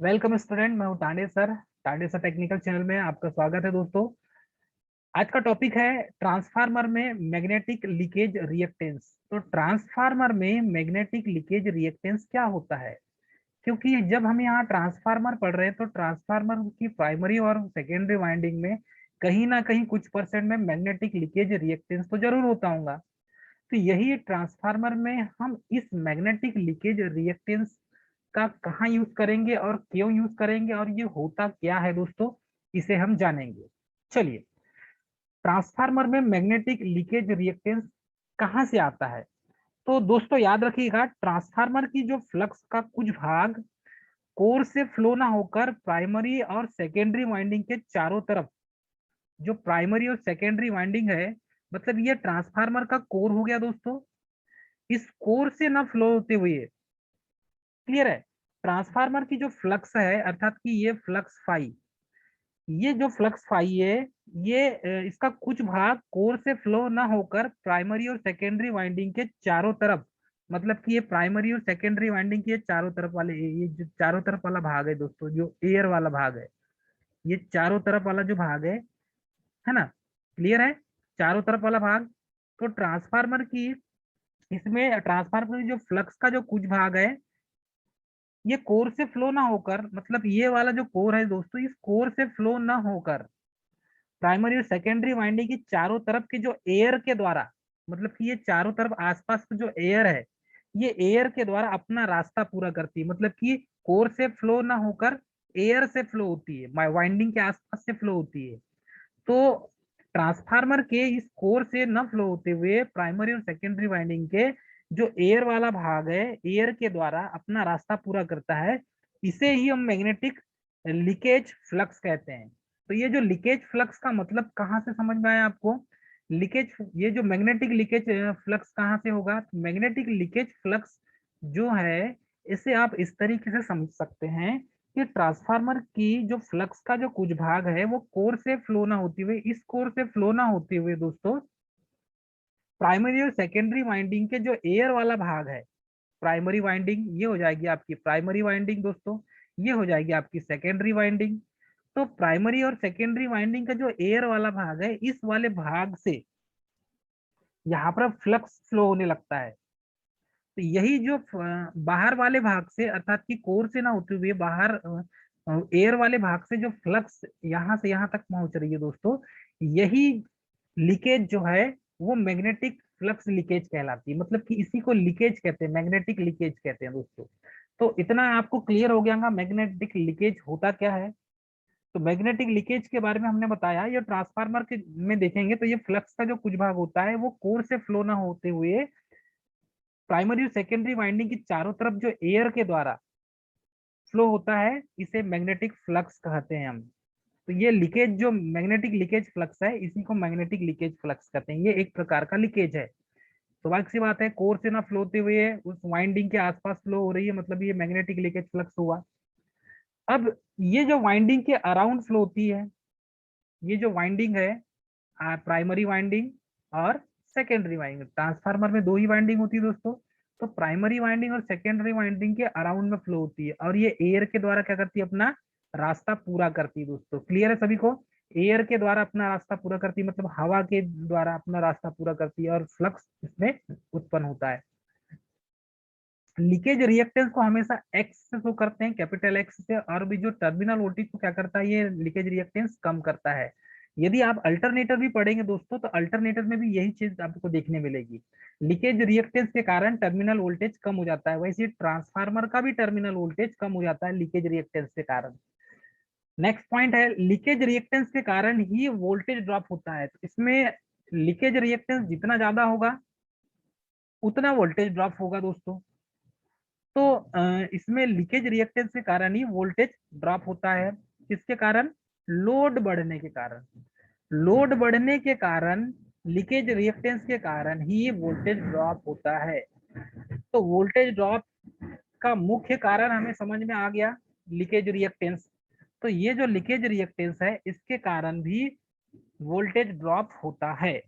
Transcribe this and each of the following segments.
Welcome student, मैं हूं Tande sir. Tande sir technical channel में आपका स्वागत है दोस्तों। आज का टॉपिक है ट्रांसफार्मर में मैग्नेटिक लीकेज रिएक्टेंस। तो ट्रांसफार्मर में मैग्नेटिक लीकेज रिएक्टेंस क्या होता है? क्योंकि जब हम यहाँ ट्रांसफार्मर पढ़ रहे हैं तो ट्रांसफार्मर की प्राइमरी और सेकेंडरी वाइंडिंग में कहीं ना कहीं कुछ परसेंट में मैग्नेटिक लीकेज रिएक्टेंस तो जरूर होता होगा। तो यही ट्रांसफार्मर में हम इस मैग्नेटिक लीकेज रिएक्टेंस का कहाँ यूज करेंगे और क्यों यूज करेंगे और ये होता क्या है दोस्तों, इसे हम जानेंगे। चलिए, ट्रांसफार्मर में मैग्नेटिक लीकेज रिएक्टेंस कहाँ से आता है? तो दोस्तों याद रखिएगा, ट्रांसफार्मर की जो फ्लक्स का कुछ भाग कोर से फ्लो ना होकर प्राइमरी और सेकेंडरी वाइंडिंग के चारों तरफ, जो प्राइमरी और सेकेंडरी वाइंडिंग है, मतलब ये ट्रांसफार्मर का कोर हो गया दोस्तों। इस कोर से ना फ्लो होते हुए, क्लियर है, ट्रांसफार्मर की जो फ्लक्स है अर्थात कि ये फ्लक्स फाई, ये जो फ्लक्स फाई है, ये इसका कुछ भाग कोर से फ्लो ना होकर प्राइमरी और सेकेंडरी वाइंडिंग के चारों तरफ, मतलब कि ये प्राइमरी और सेकेंडरी वाइंडिंग के चारों तरफ वाले, ये जो चारों तरफ वाला भाग है दोस्तों, जो एयर वाला भाग है, ये चारों तरफ वाला जो भाग है ना, क्लियर है, चारों तरफ वाला भाग। तो ट्रांसफार्मर की, इसमें ट्रांसफार्मर की जो फ्लक्स का जो कुछ भाग है, ये कोर से फ्लो ना होकर, मतलब ये वाला जो कोर है दोस्तों, इस कोर से फ्लो ना होकर प्राइमरी और सेकेंडरी वाइंडिंग की चारों तरफ के जो एयर के द्वारा, मतलब कि ये चारों तरफ आसपास का जो एयर है, ये एयर के द्वारा अपना रास्ता पूरा करती है। मतलब कि कोर से फ्लो ना होकर एयर से फ्लो होती है, वाइंडिंग के आसपास से फ्लो होती है। तो ट्रांसफार्मर के इस कोर से न फ्लो होते हुए प्राइमरी और सेकेंडरी वाइंडिंग के जो एयर वाला भाग है, एयर के द्वारा अपना रास्ता पूरा करता है, इसे ही हम मैग्नेटिक लीकेज फ्लक्स कहते हैं। तो ये जो लीकेज फ्लक्स का मतलब कहाँ से समझ में आया आपको? लीकेज, ये जो मैग्नेटिक लीकेज फ्लक्स कहाँ से होगा? मैग्नेटिक लीकेज फ्लक्स जो है, इसे आप इस तरीके से समझ सकते हैं कि ट्रांसफार्मर की जो फ्लक्स का जो कुछ भाग है वो कोर से फ्लो ना होते हुए, इस कोर से फ्लो ना होते हुए दोस्तों, प्राइमरी और सेकेंडरी वाइंडिंग के जो एयर वाला भाग है, प्राइमरी वाइंडिंग ये हो जाएगी आपकी प्राइमरी वाइंडिंग दोस्तों, ये हो जाएगी आपकी सेकेंडरी वाइंडिंग। तो प्राइमरी और सेकेंडरी वाइंडिंग का जो एयर वाला भाग है, इस वाले भाग से यहाँ पर फ्लक्स फ्लो होने लगता है। तो यही जो बाहर वाले भाग से, अर्थात कि कोर से ना होते हुए बाहर एयर वाले भाग से जो फ्लक्स यहाँ से यहाँ तक पहुंच रही है दोस्तों, यही लीकेज जो है वो मैग्नेटिक फ्लक्स लीकेज कहलाती है। मतलब कि इसी को लीकेज कहते हैं, मैग्नेटिक लीकेज कहते हैं दोस्तों। तो इतना आपको क्लियर हो गया होगा मैग्नेटिक लीकेज होता क्या है। तो मैग्नेटिक लीकेज के बारे में हमने बताया, ये ट्रांसफार्मर के में देखेंगे तो ये फ्लक्स का जो कुछ भाग होता है वो कोर से फ्लो ना होते हुए प्राइमरी और सेकेंडरी वाइंडिंग की चारों तरफ जो एयर के द्वारा फ्लो होता है, इसे मैग्नेटिक फ्लक्स कहते हैं हम। तो ये लीकेज, जो मैग्नेटिक लीकेज फ्लक्स है, इसी को मैग्नेटिक लीकेज फ्लक्स कहते हैं। ये एक प्रकार का लीकेज है। स्वाभाविक सी बात है, कोर से ना फ्लो होते हुए उस वाइंडिंग के आसपास फ्लो हो रही है, मतलब ये मैग्नेटिक लीकेज फ्लक्स हुआ। अब ये जो वाइंडिंग के अराउंड फ्लो होती है, ये जो वाइंडिंग है, प्राइमरी वाइंडिंग और सेकेंडरी वाइंडिंग, ट्रांसफार्मर में दो ही वाइंडिंग होती है दोस्तों। तो प्राइमरी वाइंडिंग और सेकेंडरी वाइंडिंग के अराउंड में फ्लो होती है, और ये एयर के द्वारा क्या करती है? अपना रास्ता पूरा करती है दोस्तों। क्लियर है सभी को? एयर के द्वारा अपना रास्ता पूरा करती है, मतलब हवा के द्वारा अपना रास्ता पूरा करती है, और फ्लक्स इसमें उत्पन्न होता है। लीकेज रिएक्टेंस को हमेशा एक्स से शो करते हैं, कैपिटल एक्स से, और भी जो टर्मिनल वोल्टेज को क्या करता है, ये लीकेज रिएक्टेंस कम करता है। यदि आप अल्टरनेटर भी पढ़ेंगे दोस्तों, तो अल्टरनेटर में भी यही चीज आपको देखने मिलेगी। लीकेज रिएक्टेंस के कारण टर्मिनल वोल्टेज कम हो जाता है, वैसे ट्रांसफार्मर का भी टर्मिनल वोल्टेज कम हो जाता है लीकेज रिएक्टेंस के कारण। नेक्स्ट पॉइंट है, लीकेज रिएक्टेंस के कारण ही वोल्टेज ड्रॉप होता है। तो इसमें लीकेज रिएक्टेंस जितना ज्यादा होगा उतना वोल्टेज ड्रॉप होगा दोस्तों। तो इसमें लीकेज रिएक्टेंस के कारण ही वोल्टेज ड्रॉप होता है। किसके कारण? लोड बढ़ने के कारण। लोड बढ़ने के कारण, लीकेज रिएक्टेंस के कारण ही वोल्टेज ड्रॉप होता है। तो वोल्टेज ड्रॉप का मुख्य कारण हमें समझ में आ गया, लीकेज रिएक्टेंस। तो ये जो लीकेज रिएक्टेंस है, इसके कारण भी वोल्टेज ड्रॉप होता है।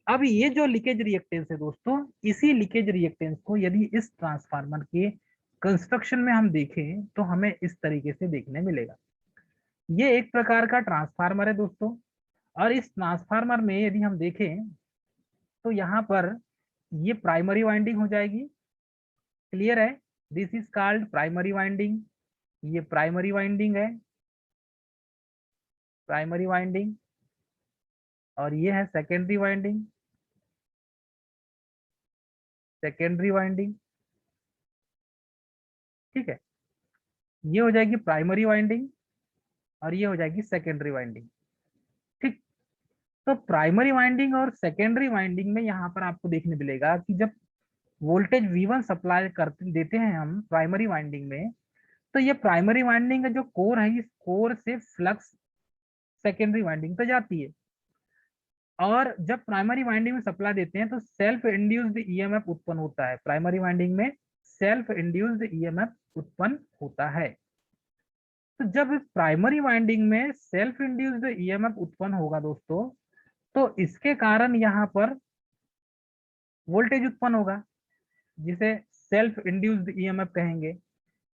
अब ये जो लीकेज रिएक्टेंस है दोस्तों, इसी लीकेज रिएक्टेंस को यदि इस ट्रांसफार्मर के कंस्ट्रक्शन में हम देखें तो हमें इस तरीके से देखने मिलेगा। ये एक प्रकार का ट्रांसफार्मर है दोस्तों, और इस ट्रांसफार्मर में यदि हम देखें तो यहाँ पर ये प्राइमरी वाइंडिंग हो जाएगी। क्लियर है? This is called primary winding. ये प्राइमरी वाइंडिंग है, प्राइमरी वाइंडिंग। और ये है सेकेंडरी वाइंडिंग, सेकेंडरी वाइंडिंग। ठीक है, ये हो जाएगी प्राइमरी वाइंडिंग और ये हो जाएगी सेकेंडरी वाइंडिंग। ठीक, तो प्राइमरी वाइंडिंग और सेकेंडरी वाइंडिंग में यहाँ पर आपको देखने मिलेगा कि जब वोल्टेज V1 सप्लाई करते देते हैं हम प्राइमरी वाइंडिंग में, तो ये प्राइमरी वाइंडिंग का जो कोर है, इस कोर से फ्लक्स सेकेंडरी वाइंडिंग पे जाती है। और जब प्राइमरी वाइंडिंग में सप्लाई देते हैं तो सेल्फ इंड्यूस्ड ईएमएफ उत्पन्न होता है। प्राइमरी वाइंडिंग में सेल्फ इंड्यूस्ड ईएमएफ उत्पन्न होता है। तो जब प्राइमरी वाइंडिंग में सेल्फ इंड्यूस्ड ईएमएफ उत्पन्न होगा दोस्तों, तो इसके कारण यहाँ पर वोल्टेज उत्पन्न होगा, जिसे सेल्फ इंड्यूस्ड ईएमएफ कहेंगे।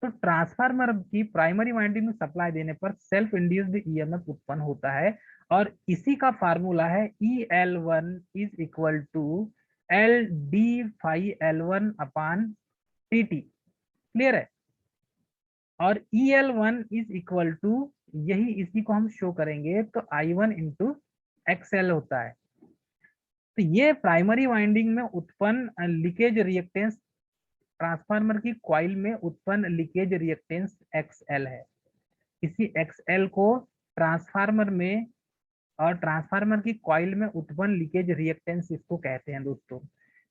तो ट्रांसफार्मर की प्राइमरी वाइंडिंग में सप्लाई देने पर सेल्फ इंड्यूस्ड ईएमएफ उत्पन्न होता है, और इसी का फार्मूला है EL1 is equal to L D phi L1 upon dt। Clear है? और EL1 इज इक्वल टू, यही इसी को हम शो करेंगे तो I1 इंटू XL होता है। तो ये प्राइमरी वाइंडिंग में उत्पन्न लीकेज रिएक्टेंस, ट्रांसफार्मर की कॉइल में उत्पन्न लीकेज रिएक्टेंस XL है। इसी XL को ट्रांसफार्मर में और ट्रांसफार्मर की कॉइल में उत्पन्न लीकेज रिएक्टेंस इसको कहते हैं दोस्तों।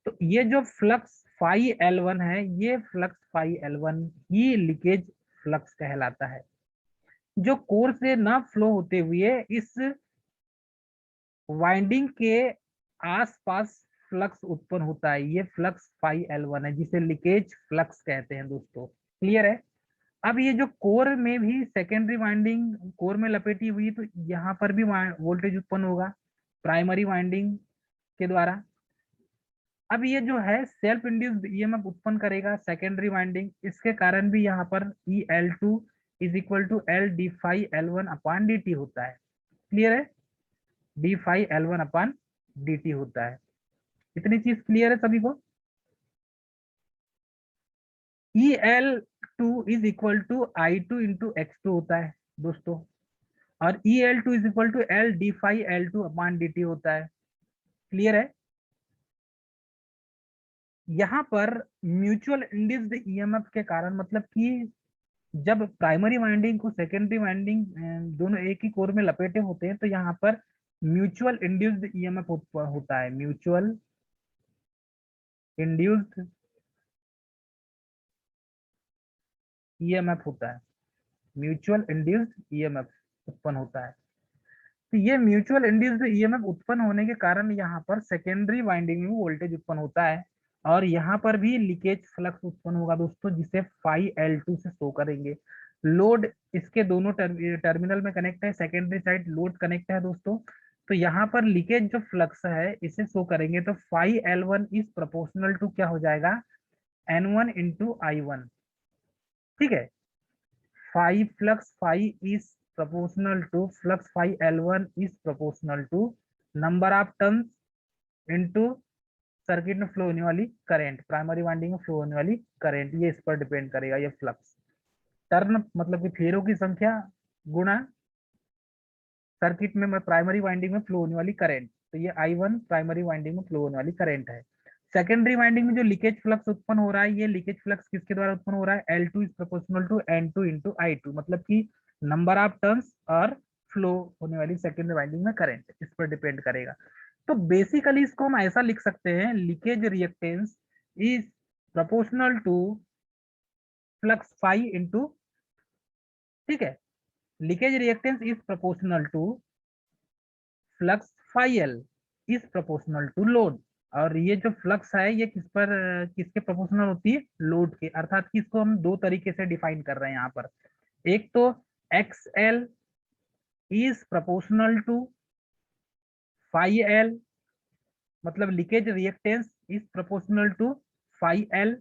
तो ये जो फ्लक्स फाई L1 है, ये फ्लक्स फाई L1 ही लीकेज फ्लक्स कहलाता है, जो कोर से ना फ्लो होते हुए इस वाइंडिंग के आसपास फ्लक्स उत्पन्न होता है। ये फ्लक्स फाई L1 है, जिसे लीकेज फ्लक्स कहते हैं दोस्तों। क्लियर है? अब ये जो कोर में भी सेकेंडरी वाइंडिंग कोर में लपेटी हुई, तो यहाँ पर भी वोल्टेज उत्पन्न होगा प्राइमरी वाइंडिंग के द्वारा। अब ये जो है सेल्फ इंड्यूस्ड ईएमएफ उत्पन्न करेगा सेकेंडरी वाइंडिंग, इसके कारण भी यहाँ पर EL2 is equal to L D phi L1 upon dt होता है। क्लियर है? D phi L1 upon dt होता है। इतनी चीज क्लियर है सभी को? EL2 is equal to I2 into X2 होता है दोस्तों, और EL2 is equal to L D phi L2 upon dt होता है। क्लियर है? यहाँ पर म्यूचुअल इंड्यूस्ड ईएमएफ के कारण, मतलब कि जब प्राइमरी वाइंडिंग को सेकेंडरी वाइंडिंग दोनों एक ही कोर में लपेटे होते हैं, तो यहाँ पर म्यूचुअल इंड्यूस्ड ईएमएफ होता है। म्यूचुअल इंड्यूस्ड ईएमएफ होता है, म्यूचुअल इंड्यूस्ड ईएमएफ उत्पन्न होता है। तो ये म्यूचुअल इंड्यूस्ड ईएमएफ उत्पन्न होने के कारण यहाँ पर सेकेंडरी वाइंडिंग में वोल्टेज उत्पन्न होता है, और यहाँ पर भी लीकेज फ्लक्स उत्पन्न होगा दोस्तों, जिसे फाई L2 से शो करेंगे। लोड इसके दोनों टर्मिनल में कनेक्ट है, सेकेंडरी साइड लोड कनेक्ट है दोस्तों। तो यहाँ पर लीकेज जो फ्लक्स है इसे शो करेंगे, तो phi L1 is proportional to क्या हो जाएगा, N1 इंटू I1। ठीक है, phi flux phi is proportional to flux phi L1 is proportional to number of turns into circuit में फ्लो होने वाली करंट, प्राइमरी वाइंडिंग में फ्लो होने वाली करंट, ये इस पर डिपेंड करेगा। ये फ्लक्स टर्न मतलब कि फेरों की संख्या गुणा सर्किट में प्राइमरी वाइंडिंग में फ्लो होने वाली करंट। तो ये I1 प्राइमरी वाइंडिंग में फ्लो होने वाली करंट है। सेकेंडरी वाइंडिंग में जो लीकेज फ्लक्स उत्पन्न हो रहा है, ये लीकेज फ्लक्स किसके द्वारा उत्पन्न हो रहा है, L2 is proportional to N2 into I2, मतलब कि नंबर ऑफ टर्न्स और फ्लो होने वाली सेकेंडरी वाइंडिंग में करंट, इस पर डिपेंड करेगा। तो बेसिकली इसको हम ऐसा लिख सकते हैं, leakage reactance is proportional to flux phi into, ठीक है, leakage reactance is proportional to flux phi L is proportional to load. और ये जो फ्लक्स है ये किस पर किसके प्रोपोर्शनल होती है, लोड के। अर्थात कि इसको हम दो तरीके से डिफाइन कर रहे हैं यहाँ पर। एक तो XL is proportional to phi L, मतलब leakage reactance is proportional to phi L.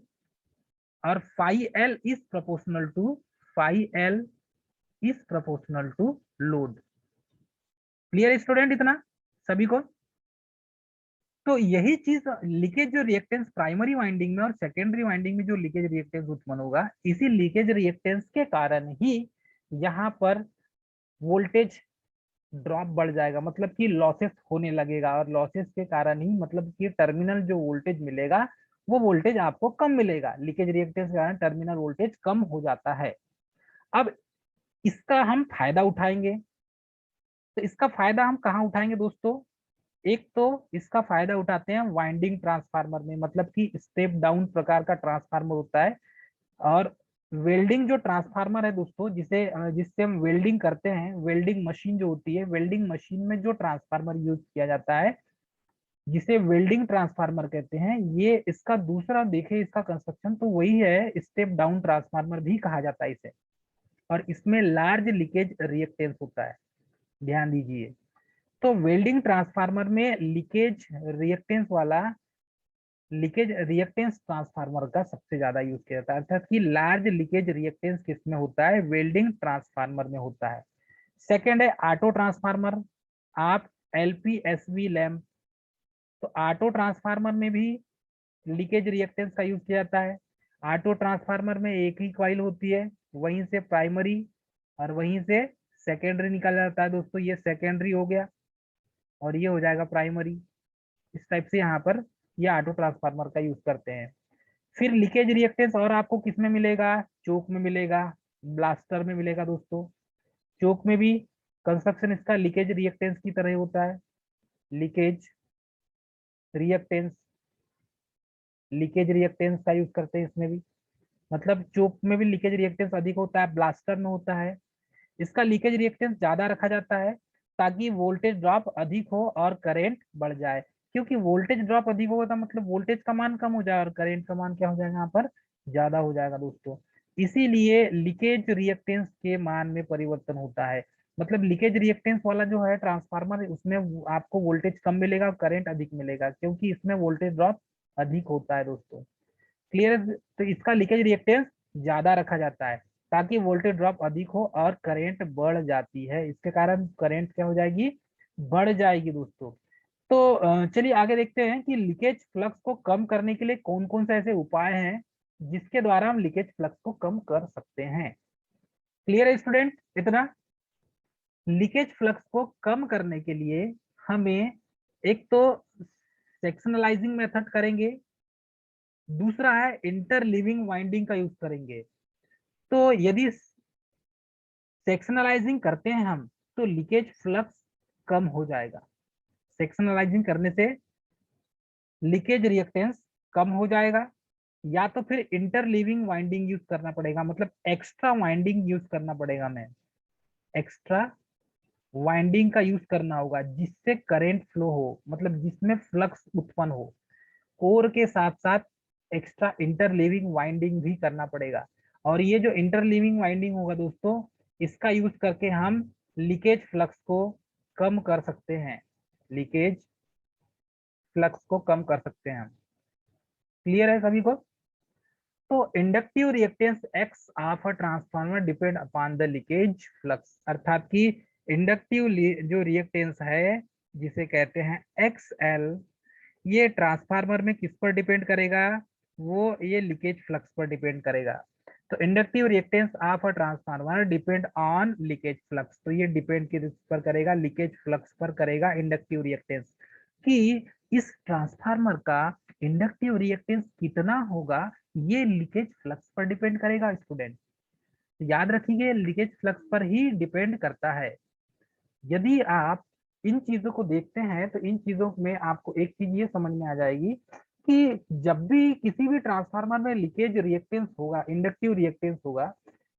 और phi L is proportional to load. Clear student इतना सभी को? तो यही चीज लीकेज जो रिएक्टेंस प्राइमरी वाइंडिंग में और सेकेंडरी वाइंडिंग में जो लीकेज रिएक्टेंस उत्पन्न होगा, इसी लीकेज रिएक्टेंस के कारण ही यहाँ पर वोल्टेज ड्रॉप बढ़ जाएगा, मतलब कि लॉसेस होने लगेगा, और लॉसेस के कारण ही मतलब कि टर्मिनल जो वोल्टेज मिलेगा वो वोल्टेज आपको कम मिलेगा। लीकेज रिएक्टेंस के कारण टर्मिनल वोल्टेज कम हो जाता है। अब इसका हम फायदा उठाएंगे, तो इसका फायदा हम कहाँ उठाएंगे दोस्तों? एक तो इसका फायदा उठाते हैं वाइंडिंग ट्रांसफार्मर में, मतलब कि स्टेप डाउन प्रकार का ट्रांसफार्मर होता है। और वेल्डिंग जो ट्रांसफार्मर है दोस्तों, जिससे हम वेल्डिंग करते हैं, वेल्डिंग मशीन जो होती है, वेल्डिंग मशीन में जो ट्रांसफार्मर यूज किया जाता है जिसे वेल्डिंग ट्रांसफार्मर कहते हैं, ये इसका दूसरा देखे इसका कंस्ट्रक्शन तो वही है, स्टेप डाउन ट्रांसफार्मर भी कहा जाता है इसे। और इसमें लार्ज लीकेज रिएक्टेंस होता है, ध्यान दीजिए। तो वेल्डिंग ट्रांसफार्मर में लीकेज रिएक्टेंस ट्रांसफार्मर का सबसे ज्यादा यूज किया जाता है, अर्थात कि लार्ज लीकेज रिएक्टेंस किसमें होता है? वेल्डिंग ट्रांसफार्मर में होता है। सेकंड है ऑटो ट्रांसफार्मर, आप एलपीएसवी लैम्प। तो ऑटो ट्रांसफार्मर में भी लीकेज रिएक्टेंस का यूज किया जाता है। ऑटो ट्रांसफार्मर में एक ही कॉइल होती है, वहीं से प्राइमरी और वहीं से सेकेंडरी निकाला जाता है दोस्तों। ये सेकेंडरी हो गया और ये हो जाएगा प्राइमरी। इस टाइप से यहाँ पर ये ऑटो ट्रांसफार्मर का यूज करते हैं। फिर लीकेज रिएक्टेंस और आपको किस में मिलेगा? चोक में मिलेगा, ब्लास्टर में मिलेगा दोस्तों। चोक में भी कंस्ट्रक्शन इसका लीकेज रिएक्टेंस की तरह होता है। लीकेज रिएक्टेंस लीकेज रिएक्टेंस का यूज करते हैं इसमें भी, मतलब चोक में भी लीकेज रिएक्टेंस अधिक होता है, ब्लास्टर में होता है। इसका लीकेज रिएक्टेंस ज्यादा रखा जाता है ताकि वोल्टेज ड्रॉप अधिक हो और करंट बढ़ जाए। क्योंकि वोल्टेज ड्रॉप अधिक होगा मतलब वोल्टेज का मान कम हो जाए और करंट का मान क्या हो जाएगा? यहाँ पर ज्यादा हो जाएगा दोस्तों। इसीलिए लीकेज रिएक्टेंस के मान में परिवर्तन होता है। मतलब लीकेज रिएक्टेंस वाला जो है ट्रांसफार्मर, उसमें आपको वोल्टेज कम मिलेगा और करंट अधिक मिलेगा, क्योंकि इसमें वोल्टेज ड्रॉप अधिक होता है दोस्तों। क्लियर? तो इसका लीकेज रिएक्टेंस ज्यादा रखा जाता है ताकि वोल्टेज ड्रॉप अधिक हो और करंट बढ़ जाती है, इसके कारण करंट क्या हो जाएगी? बढ़ जाएगी दोस्तों। तो चलिए आगे देखते हैं कि लीकेज फ्लक्स को कम करने के लिए कौन कौन से ऐसे उपाय हैं जिसके द्वारा हम लीकेज फ्लक्स को कम कर सकते हैं। क्लियर है स्टूडेंट इतना? लीकेज फ्लक्स को कम करने के लिए हमें एक तो सेक्शनलाइजिंग मेथड करेंगे, दूसरा है इंटरलीविंग वाइंडिंग का यूज करेंगे। तो यदि सेक्शनलाइजिंग करते हैं हम तो लीकेज फ्लक्स कम हो जाएगा। सेक्शनलाइजिंग करने से लीकेज रिएक्टेंस कम हो जाएगा, या तो फिर इंटरलीविंग वाइंडिंग यूज करना पड़ेगा, मतलब एक्स्ट्रा वाइंडिंग यूज करना पड़ेगा। हमें एक्स्ट्रा वाइंडिंग का यूज करना होगा जिससे करंट फ्लो हो, मतलब जिसमें फ्लक्स उत्पन्न हो। कोर के साथ साथ एक्स्ट्रा इंटरलीविंग वाइंडिंग भी करना पड़ेगा। और ये जो इंटरलीविंग वाइंडिंग होगा दोस्तों, इसका यूज करके हम लीकेज फ्लक्स को कम कर सकते हैं। लीकेज फ्लक्स को कम कर सकते हैं हम। क्लियर है सभी को? तो inductive reactance x of a transformer depend upon the leakage flux, अर्थात कि इंडक्टिव जो रिएक्टेंस है जिसे कहते हैं एक्स एल, ये ट्रांसफार्मर में किस पर डिपेंड करेगा? वो ये लीकेज फ्लक्स पर डिपेंड करेगा। तो inductive reactance of a transformer depend on leakage flux, तो ये डिपेंड किस पर करेगा? लीकेज फ्लक्स पर करेगा इंडक्टिव रिएक्टेंस। कि इस ट्रांसफार्मर का इंडक्टिव रिएक्टेंस कितना होगा, ये लीकेज फ्लक्स पर डिपेंड करेगा स्टूडेंट। याद रखिए लीकेज फ्लक्स पर ही डिपेंड करता है। यदि आप इन चीजों को देखते हैं तो इन चीजों में आपको एक चीज ये समझ में आ जाएगी कि जब भी किसी भी ट्रांसफार्मर में लीकेज रिएक्टेंस होगा, इंडक्टिव रिएक्टेंस होगा,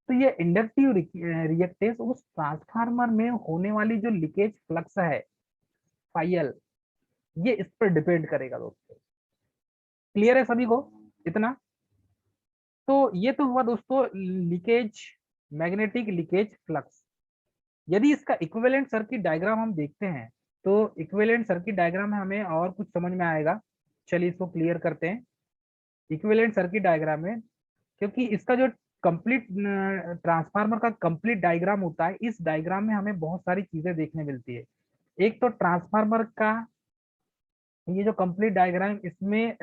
तो ये इंडक्टिव रिएक्टेंस उस ट्रांसफार्मर में होने वाली जो लीकेज फ्लक्स है फाइल, ये इस पर डिपेंड करेगा दोस्तों। क्लियर है सभी को इतना? तो ये तो हुआ दोस्तों लीकेज, मैग्नेटिक लीकेज फ्लक्स। यदि इसका इक्विवेलेंट सर्किट डायग्राम हम देखते हैं तो इक्विवेलेंट सर्किट डायग्राम में हमें और कुछ समझ में आएगा। चलिए इसको क्लियर करते हैं। इक्विवेलेंट सर्किट डायग्राम में क्योंकि इसका जो कंप्लीट ट्रांसफार्मर का कंप्लीट डायग्राम होता है, इस डायग्राम में हमें बहुत सारी चीजें देखने मिलती है। एक तो ट्रांसफार्मर का ये जो कंप्लीट डायग्राम, इसमें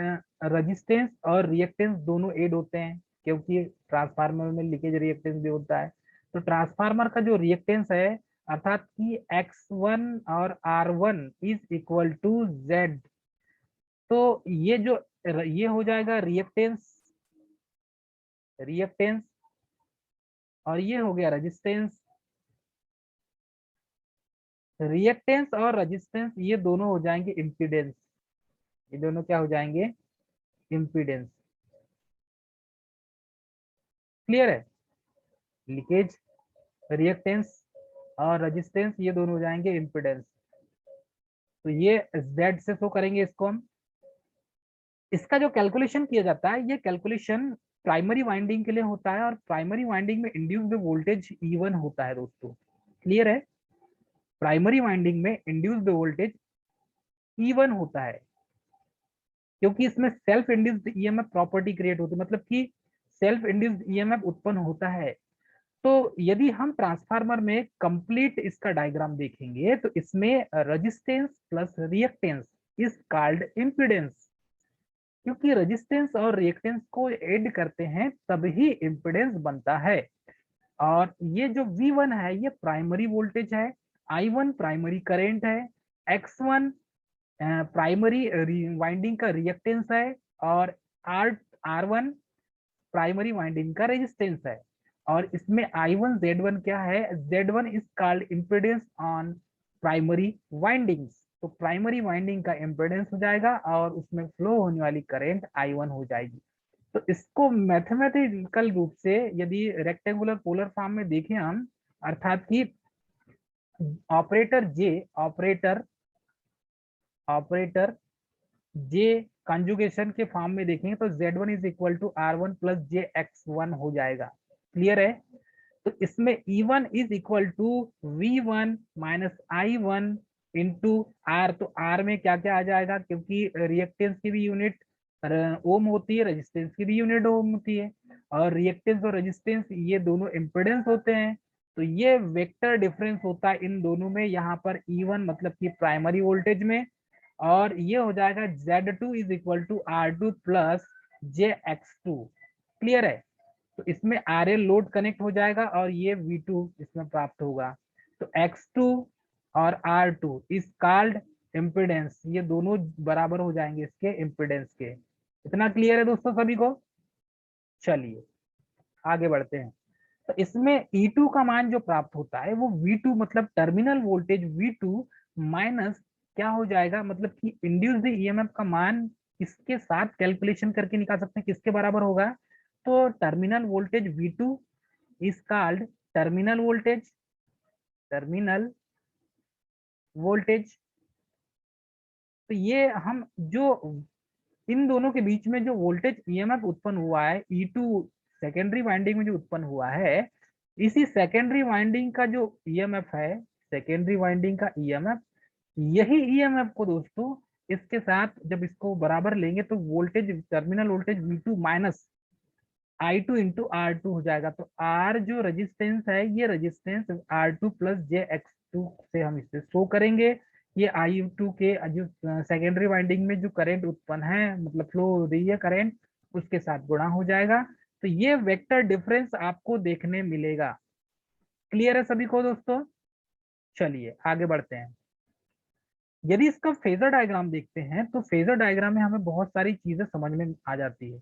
रेजिस्टेंस और रिएक्टेंस दोनों ऐड होते हैं, क्योंकि ट्रांसफार्मर में लीकेज रिएक्टेंस भी होता है। तो ट्रांसफार्मर का जो रिएक्टेंस है, अर्थात कि X1 और R1 is equal to Z। तो ये जो ये हो जाएगा रिएक्टेंस, रिएक्टेंस, और ये हो गया रेजिस्टेंस। रिएक्टेंस और रेजिस्टेंस ये दोनों हो जाएंगे इम्पीडेंस। ये दोनों क्या हो जाएंगे? इम्पीडेंस। क्लियर है? लीकेज, रिएक्टेंस और रेजिस्टेंस ये दोनों हो जाएंगे इम्पीडेंस। तो ये Z से शो करेंगे इसको हम। इसका जो कैलकुलेशन किया जाता है, ये कैलकुलेशन प्राइमरी वाइंडिंग के लिए होता है, और प्राइमरी वाइंडिंग में इंड्यूस्ड वोल्टेज E1 होता है दोस्तों। क्लियर है? प्राइमरी वाइंडिंग में इंड्यूस्ड वोल्टेज E1 होता है, क्योंकि इसमें self induced EMF property create होती है, मतलब कि सेल्फ इंड्यूस्ड ईएमएफ उत्पन्न होता है। तो यदि हम ट्रांसफार्मर में कंप्लीट इसका डायग्राम देखेंगे, तो इसमें resistance plus reactance is called impedance, क्योंकि रेजिस्टेंस और रिएक्टेंस को ऐड करते हैं तभी इम्पीडेंस बनता है। और ये जो V1 है ये प्राइमरी वोल्टेज है, I1 प्राइमरी करंट है, X1 प्राइमरी वाइंडिंग का रिएक्टेंस है, और R1 प्राइमरी वाइंडिंग का रेजिस्टेंस है। और इसमें I1 Z1 क्या है? Z1 is called impedance on primary windings. तो प्राइमरी वाइंडिंग का इम्पीडेंस हो जाएगा, और उसमें फ्लो होने वाली करंट I1 हो जाएगी। तो इसको मैथमेटिकल रूप से यदि रेक्टेंगुलर पोलर फॉर्म में देखें हम, अर्थात कि ऑपरेटर जे, ऑपरेटर ऑपरेटर जे कंजुगेशन के फॉर्म में देखेंगे, तो Z1 is equal to R1 plus JX1 हो जाएगा। क्लियर है? तो इसमें E1 is equal to V1 minus I1 into R। तो R में क्या क्या आ जाएगा, क्योंकि रिएक्टेंस की भी यूनिट ओम होती है, रेजिस्टेंस की भी यूनिट ओम होती है, और रिएक्टेंस और रेजिस्टेंस ये दोनों इम्पिडेंस होते हैं। तो ये वेक्टर डिफरेंस होता है इन दोनों में, यहाँ पर E1 मतलब कि प्राइमरी वोल्टेज में, और ये हो जाएगा Z2 is equal to R2 plus JX2। Clear है? तो इसमें RL लोड कनेक्ट हो जाएगा, और ये V2 इसमें प्राप्त होगा। तो X2 और R2 इज कॉल्ड इम्पिडेंस, ये दोनों बराबर हो जाएंगे इसके इम्पिडेंस के। इतना क्लियर है दोस्तों सभी को? चलिए आगे बढ़ते हैं। तो इसमें E2 का मान जो प्राप्त होता है वो V2 मतलब टर्मिनल वोल्टेज V2 माइनस क्या हो जाएगा, मतलब कि इंड्यूस्ड ईएमएफ का मान इसके साथ कैलकुलेशन करके निकाल सकते हैं, किसके बराबर होगा? तो terminal voltage V2 is called terminal voltage, terminal voltage. तो ये हम जो इन दोनों के बीच में जो वोल्टेज ईएमएफ उत्पन्न हुआ है E2 सेकेंडरी वाइंडिंग में जो उत्पन्न हुआ है, इसी सेकेंडरी वाइंडिंग का जो ईएमएफ है, सेकेंडरी वाइंडिंग का ईएमएफ, यही ईएमएफ को दोस्तों इसके साथ जब इसको बराबर लेंगे, तो voltage terminal voltage V2 minus I2 into R2 हो जाएगा। तो R जो रेजिस्टेंस है, ये रेजिस्टेंस R2 प्लस JX2 से हम इसे शो करेंगे। ये I2 के जो सेकेंडरी वाइंडिंग में जो करंट उत्पन्न है, मतलब फ्लो हो रही है करंट, उसके साथ गुणा हो जाएगा। तो ये वेक्टर डिफरेंस आपको देखने मिलेगा। क्लियर है सभी को दोस्तों? चलिए आगे बढ़ते हैं। यदि इसका फेजर डायग्राम देखते हैं, तो फेजर डायग्राम में हमें बहुत सारी चीजें समझ में आ जाती है।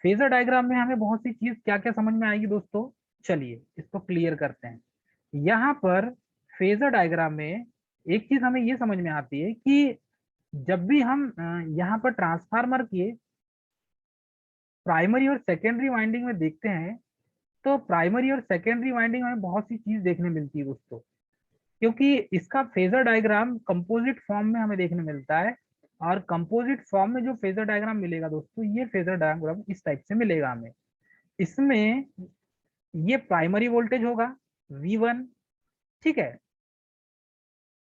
फेजर डायग्राम में हमें बहुत सी चीज क्या क्या समझ में आएगी दोस्तों? चलिए इसको क्लियर करते हैं। यहाँ पर फेजर डायग्राम में एक चीज हमें ये समझ में आती है कि जब भी हम यहाँ पर ट्रांसफार्मर के प्राइमरी और सेकेंडरी वाइंडिंग में देखते हैं, तो प्राइमरी और सेकेंडरी वाइंडिंग में बहुत सी चीज देखने मिलती है दोस्तों, क्योंकि इसका फेजर डायग्राम कंपोजिट फॉर्म में हमें देखने मिलता है। और कंपोजिट फॉर्म में जो फेजर डायग्राम मिलेगा दोस्तों, ये फेजर डायग्राम इस टाइप से मिलेगा हमें। इसमें ये प्राइमरी वोल्टेज होगा V1, ठीक है।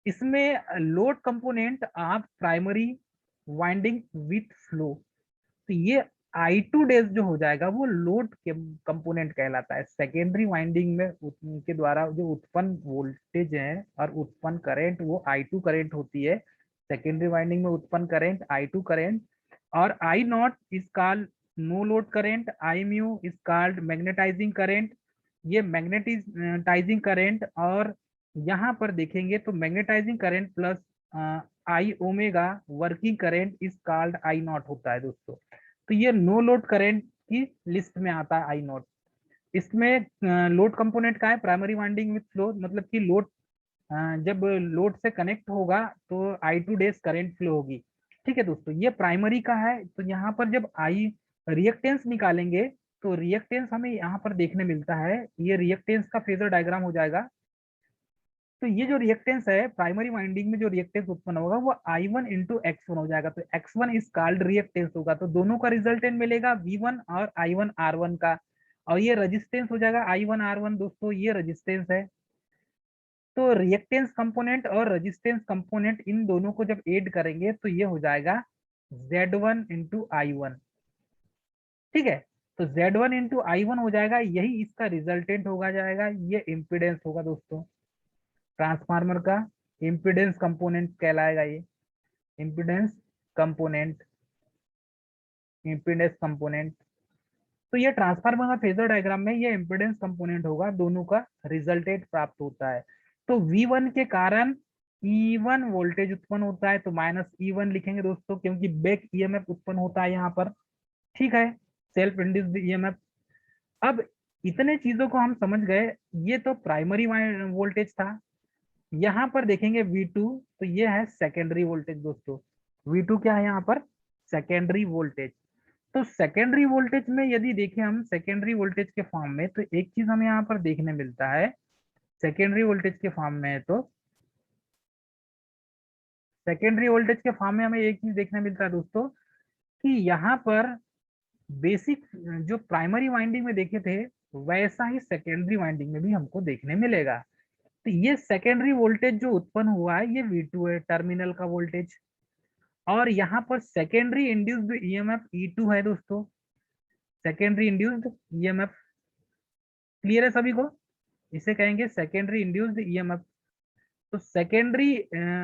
इसमें load component of primary winding with flow, तो ये I2 डेज जो हो जाएगा वो लोड के कंपोनेंट कहलाता है। सेकेंडरी वाइंडिंग में उनके द्वारा जो उत्पन्न वोल्टेज है और उत्पन्न करंट वो I2 करंट होती है। सेकेंडरी वाइंडिंग में उत्पन्न करंट I2 करंट, और I not is called no load current, I mu is called magnetising current. ये मैग्नेटाइजिंग करंट, और यहाँ पर देखेंगे तो magnetising current plus I omega working current is called I not होता है दोस्तों। तो ये नो लोड करंट की लिस्ट में आता है I नॉट। इसमें लोड कंपोनेंट का है प्राइमरी वाइंडिंग विथ फ्लो, मतलब कि लोड जब लोड से कनेक्ट होगा तो I2 डेज करंट फ्लो होगी। ठीक है दोस्तों, ये प्राइमरी का है। तो यहाँ पर जब आई रिएक्टेंस निकालेंगे तो रिएक्टेंस हमें यहाँ पर देखने मिलता है, ये रिएक्टेंस का फेजर डायग्राम हो जाएगा। तो ये जो रिएक्टेंस है प्राइमरी वाइंडिंग में जो रिएक्टेंस उत्पन्न होगा वो I1 इंटू X1 हो जाएगा। तो X1 इज कॉल्ड रिएक्टेंस होगा, तो दोनों का रिजल्टेंट मिलेगा V1 और I1 R1 का, और ये रेजिस्टेंस हो जाएगा I1 R1 दोस्तों, ये रेजिस्टेंस है। तो रिएक्टेंस कंपोनेंट और रेजिस्टेंस कंपोनेंट इन दोनों को जब ऐड करेंगे तो ये हो जाएगा Z1 इंटू I1। ठीक है, तो Z1 इंटू I1 हो जाएगा, यही इसका रिजल्टेंट होगा जाएगा, ये इम्पिडेंस होगा दोस्तों। ट्रांसफार्मर का इम्पिडेंस कंपोनेंट कहलाएगा ये, इम्पिडेंस कंपोनेंट, इम्पिडेंस कंपोनेंट। तो ये ट्रांसफार्मर का फेजर डायग्राम में ये इम्पिडेंस कंपोनेंट होगा, दोनों का रिजल्टेंट प्राप्त होता है। तो V1 के कारण E1 वोल्टेज उत्पन्न होता है, तो माइनस E1 लिखेंगे दोस्तों, क्योंकि बैक EMF उत्पन्न होता है यहाँ पर। ठीक है, सेल्फ इंड्यूस्ड EMF। अब इतने चीजों को हम समझ गए, ये तो प्राइमरी वोल्टेज था। यहाँ पर देखेंगे V2, तो ये है सेकेंडरी वोल्टेज दोस्तों। V2 क्या है यहाँ पर? Secondary voltage. तो सेकेंडरी वोल्टेज में यदि देखें हम सेकेंडरी वोल्टेज के फॉर्म में, तो एक चीज हमें यहाँ पर देखने मिलता है सेकेंडरी वोल्टेज के फॉर्म में है, तो सेकेंडरी वोल्टेज के फॉर्म में हमें एक चीज देखने मिलता है दोस्तों कि यहाँ पर बेसिक जो प्राइमरी वाइंडिंग में देखे थे वैसा ही सेकेंडरी वाइंडिंग में भी हमको देखने मिलेगा। तो ये सेकेंडरी वोल्टेज जो उत्पन्न हुआ है ये V2 है, टर्मिनल का वोल्टेज, और यहाँ पर सेकेंडरी इंड्यूस्ड EMF E2 है दोस्तों, सेकेंडरी इंड्यूस्ड EMF। क्लियर है सभी को? इसे कहेंगे सेकेंडरी इंड्यूस्ड EMF। तो सेकेंडरी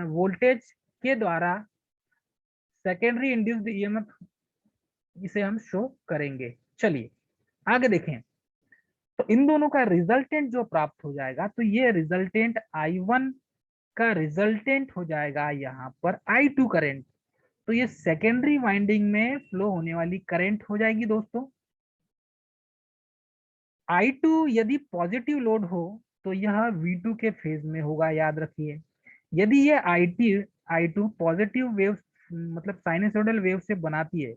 वोल्टेज के द्वारा सेकेंडरी इंड्यूस्ड EMF इसे हम शो करेंगे। चलिए आगे देखें, तो इन दोनों का रिजल्टेंट जो प्राप्त हो जाएगा, तो ये रिजल्टेंट I1 का रिजल्टेंट हो जाएगा यहाँ पर I2 करंट। तो ये सेकेंडरी वाइंडिंग में फ्लो होने वाली करंट हो जाएगी दोस्तों। I2 यदि पॉजिटिव लोड हो तो यह V2 के फेज में होगा, याद रखिए। यदि ये I2 पॉजिटिव वेव मतलब साइनसोइडल वेव से बनाती है,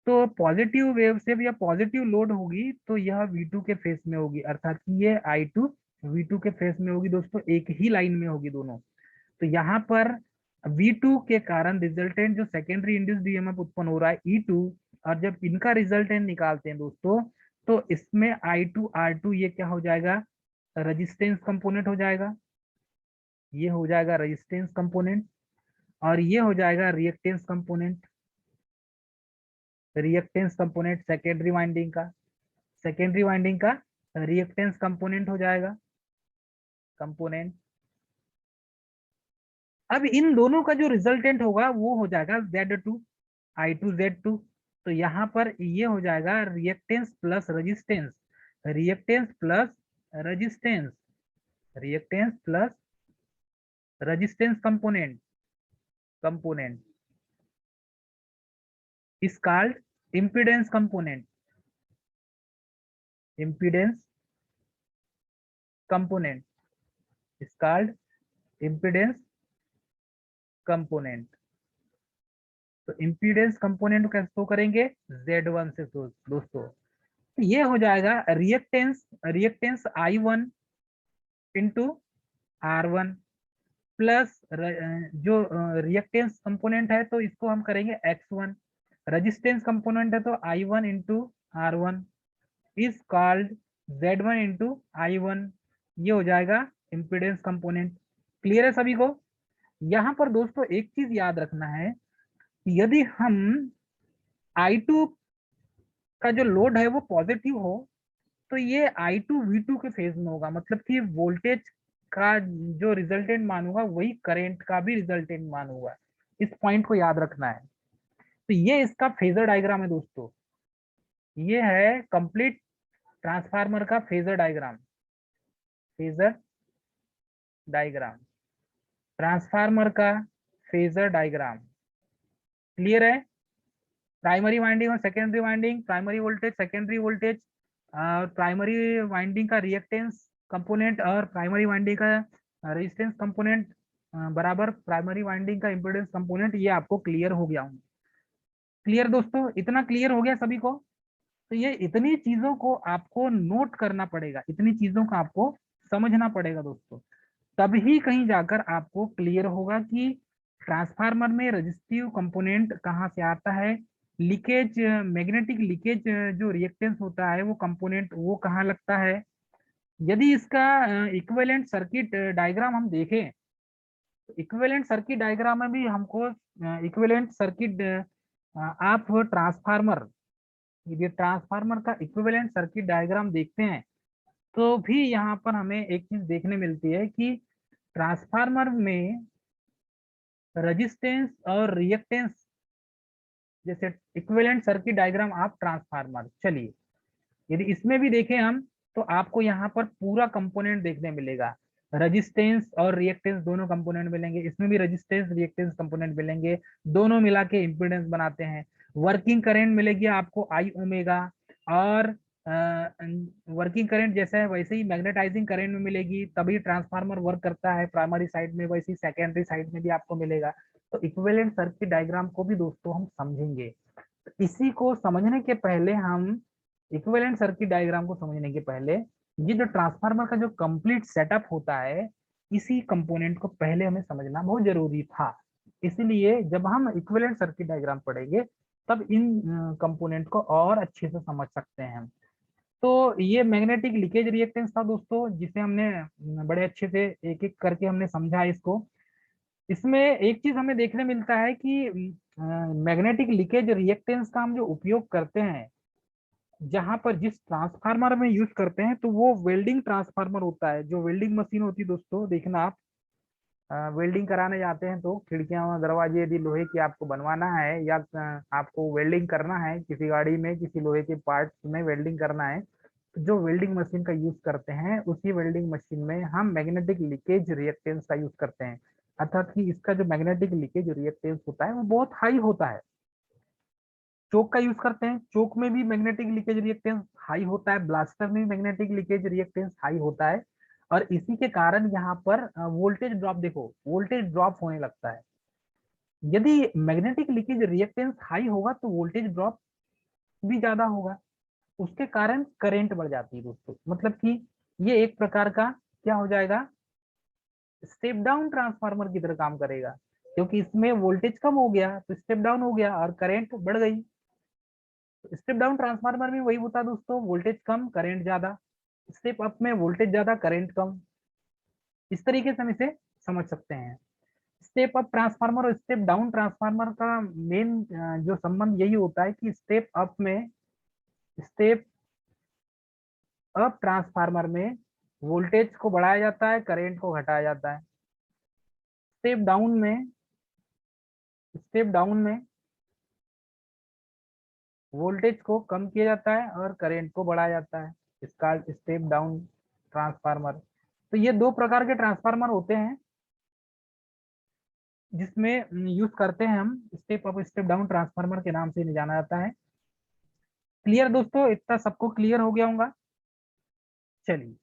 तो पॉजिटिव वेव से या पॉजिटिव लोड होगी तो यह V2 के फेस में होगी, अर्थात कि ये I2 V2 के फेस में होगी दोस्तों, एक ही लाइन में होगी दोनों। तो यहाँ पर V2 के कारण रिजल्टेंट जो सेकेंडरी इंड्यूस्ड EMF उत्पन्न हो रहा है E2, और जब इनका रिजल्टेंट निकालते हैं दोस्तों तो इसमें I2 R2 ये क्या हो जाएगा? रेजिस्टेंस कंपोनेंट हो जाएगा, ये हो जाएगा रेजिस्टेंस कंपोनेंट, और ये हो जाएगा reactance component, reactance component secondary winding का, सेकेंडरी वाइंडिंग का रिएक्टेंस कंपोनेंट हो जाएगा, कंपोनेंट। अब इन दोनों का जो रिजल्टेंट होगा वो हो जाएगा Z2 I2 Z2। तो यहाँ पर ये हो जाएगा reactance plus resistance, reactance plus resistance, reactance plus resistance component, component is called impedance component, impedance component is called impedance component. तो इम्पीडेंस कंपोनेंट कैसे शो करेंगे? Z1 से दोस्तों। तो ये हो जाएगा reactance, reactance I1 into R1 plus जो रिएक्टेंस कंपोनेंट है तो इसको हम करेंगे X1, रेजिस्टेंस कंपोनेंट है तो I1 into R1 is called Z1 into I1, ये हो जाएगा इम्पीडेंस कंपोनेंट। क्लियर है सभी को? यहाँ पर दोस्तों एक चीज याद रखना है, यदि हम I2 इसका जो लोड है वो पॉजिटिव हो तो ये I2 V2 के फेज में होगा, मतलब कि वोल्टेज का जो रिजल्टेंट मान होगा वही करंट का भी रिजल्टेंट मान होगा। इस पॉइंट को याद रखना है। तो ये इसका फेजर डायग्राम है दोस्तों, ये है कंप्लीट ट्रांसफार्मर का phasor diagram. Phasor diagram, transformer का फेजर डायग्राम क्लियर है। प्राइमरी वाइंडिंग और secondary winding, primary voltage, secondary voltage, primary winding का रिएक्टेंस कंपोनेंट और प्राइमरी वाइंडिंग का रेजिस्टेंस कंपोनेंट बराबर प्राइमरी वाइंडिंग का इम्पीडेंस कंपोनेंट, ये आपको क्लियर हो गया हूँ। क्लियर दोस्तों, इतना क्लियर हो गया सभी को। तो ये इतनी चीजों को आपको नोट करना पड़ेगा, इतनी चीजों को आपको समझना पड़ेगा दोस्तों, तभी कहीं जाकर आपको क्लियर होगा कि ट्रांसफार्मर में रजिस्टिव कंपोनेंट कहाँ से आता है, लीकेज, मैग्नेटिक लीकेज जो रिएक्टेंस होता है वो कंपोनेंट वो कहाँ लगता है। यदि इसका इक्विवेलेंट सर्किट डायग्राम हम देखें, तो इक्विवेलेंट सर्किट डायग्राम में भी हमको इक्विवेलेंट सर्किट आप ट्रांसफार्मर, यदि ट्रांसफार्मर का इक्विवेलेंट सर्किट डायग्राम देखते हैं तो भी यहाँ पर हमें एक चीज देखने मिलती है कि ट्रांसफार्मर में रेजिस्टेंस और रिएक्टेंस, जैसे इक्विवेलेंट सर्किट डायग्राम आप ट्रांसफार्मर, चलिए यदि इसमें भी देखें हम तो आपको यहाँ पर पूरा कंपोनेंट देखने मिलेगा, रेजिस्टेंस और रिएक्टेंस दोनों कंपोनेंट मिलेंगे, इसमें भी रेजिस्टेंस रिएक्टेंस कंपोनेंट मिलेंगे, दोनों मिला के इम्पीडेंस बनाते हैं। वर्किंग करंट मिलेगी आपको आई ओमेगा, और वर्किंग करंट जैसा है वैसे ही मैग्नेटाइजिंग करंट में मिलेगी, तभी ट्रांसफार्मर वर्क करता है प्राइमरी साइड में, वैसे ही सेकेंडरी साइड में भी आपको मिलेगा। तो इक्विवेलेंट सर्किट डायग्राम को भी दोस्तों हम समझेंगे। इसी को समझने के पहले हम इक्विवेलेंट सर्किट डायग्राम को समझने के पहले ये जो ट्रांसफार्मर का जो कंप्लीट सेटअप होता है, इसी कंपोनेंट को पहले हमें समझना बहुत जरूरी था। इसलिए जब हम इक्विवेलेंट सर्किट डायग्राम पढ़ेंगे तब इन कंपोनेंट को और अच्छे से समझ सकते हैं। तो ये मैग्नेटिक लीकेज रिएक्टेंस था दोस्तों, जिसे हमने बड़े अच्छे से एक एक करके हमने समझा इसको। इसमें एक चीज हमें देखने मिलता है कि मैग्नेटिक लीकेज रिएक्टेंस का हम जो उपयोग करते हैं, जहां पर जिस ट्रांसफार्मर में यूज करते हैं, तो वो वेल्डिंग ट्रांसफार्मर होता है। जो वेल्डिंग मशीन होती है दोस्तों, देखना आप वेल्डिंग कराने जाते हैं तो खिड़कियां और दरवाजे यदि लोहे की आपको बनवाना है, या आपको वेल्डिंग करना है किसी गाड़ी में, किसी लोहे के पार्ट्स में वेल्डिंग करना है, तो जो वेल्डिंग मशीन का यूज करते हैं, उसी वेल्डिंग मशीन में हम मैग्नेटिक लीकेज रिएक्टेंस का यूज करते हैं। अर्थात कि इसका जो मैग्नेटिक लीकेज रिएक्टेंस होता है वो बहुत हाई होता है। चोक का यूज करते हैं, चोक में भी मैग्नेटिक लीकेज रिएक्टेंस हाई होता है, ब्लास्टर में भी मैग्नेटिक लीकेज रिएक्टेंस हाई होता है। और इसी के कारण यहाँ पर वोल्टेज ड्रॉप, देखो वोल्टेज ड्रॉप होने लगता है। यदि मैग्नेटिक लीकेज रिएक्टेंस हाई होगा तो वोल्टेज ड्रॉप भी ज्यादा होगा, उसके कारण करंट बढ़ जाती है दोस्तों। मतलब कि ये एक प्रकार का क्या हो जाएगा, स्टेप डाउन ट्रांसफार्मर की तरह काम करेगा, क्योंकि इसमें वोल्टेज कम हो गया तो स्टेप डाउन हो गया और करंट बढ़ गई। स्टेप डाउन ट्रांसफार्मर में वही होता है दोस्तों, वोल्टेज कम करंट ज्यादा, स्टेप अप में वोल्टेज ज्यादा करंट कम। इस तरीके से हम इसे समझ सकते हैं। स्टेप अप ट्रांसफार्मर और स्टेप डाउन ट्रांसफार्मर का मेन जो संबंध यही होता है कि स्टेप अप में, स्टेप अप ट्रांसफार्मर में वोल्टेज को बढ़ाया जाता है, करंट को घटाया जाता है। स्टेप डाउन में, स्टेप डाउन में वोल्टेज को कम किया जाता है और करंट को बढ़ाया जाता है। इसका स्टेप डाउन ट्रांसफार्मर। तो ये दो प्रकार के ट्रांसफार्मर होते हैं जिसमें यूज करते हैं हम, step up step down transformer के नाम से जाना जाता है। क्लियर दोस्तों, इतना सबको क्लियर हो गया होगा। चलिए